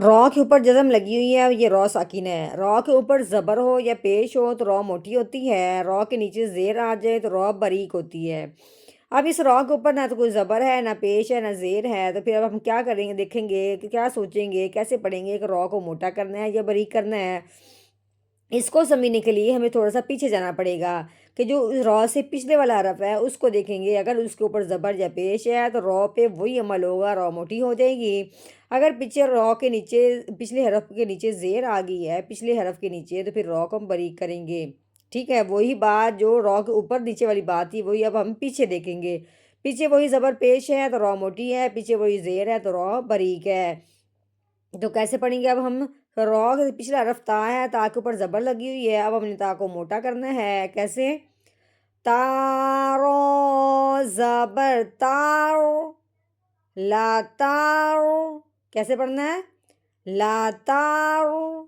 را کے اوپر جزم لگی ہوئی ہے، یہ را ساکن ہے۔ را کے اوپر زبر ہو یا پیش ہو تو را موٹی ہوتی ہے، را کے نیچے زیر آ جائے تو را باریک ہوتی ہے۔ اب اس را کے اوپر نہ تو کوئی زبر ہے، نہ پیش ہے، نہ زیر ہے، تو پھر اب ہم کیا کریں گے، دیکھیں گے کہ کیا سوچیں گے، کیسے پڑھیں گے کہ را کو موٹا کرنا ہے یا باریک کرنا ہے۔ اس کو سمجھنے کے لیے ہمیں تھوڑا سا پیچھے جانا پڑے گا کہ جو را سے پچھلے والا حرف ہے اس کو دیکھیں گے، اگر اس کے اوپر زبر یا پیش ہے تو را پہ وہی عمل ہوگا، را موٹی ہو جائے گی۔ اگر پیچھے را کے نیچے، پچھلے حرف کے نیچے زیر آ گئی ہے پچھلے حرف کے نیچے، تو پھر را کو ہم باریک کریں گے۔ ٹھیک ہے، وہی بات جو را کے اوپر نیچے والی بات تھی وہی اب ہم پیچھے دیکھیں گے۔ پیچھے وہی زبر پیش ہے تو را موٹی ہے، پیچھے وہی زیر ہے تو را باریک ہے۔ تو کیسے پڑھیں گے اب ہم؟ را کے پچھلا حرف تا ہے، تا کے اوپر زبر لگی ہوئی ہے، اب ہم نے تا کو موٹا کرنا ہے۔ کیسے؟ تارو زبر تارو، لا تارو، کیسے پڑھنا ہے؟ لا تارو،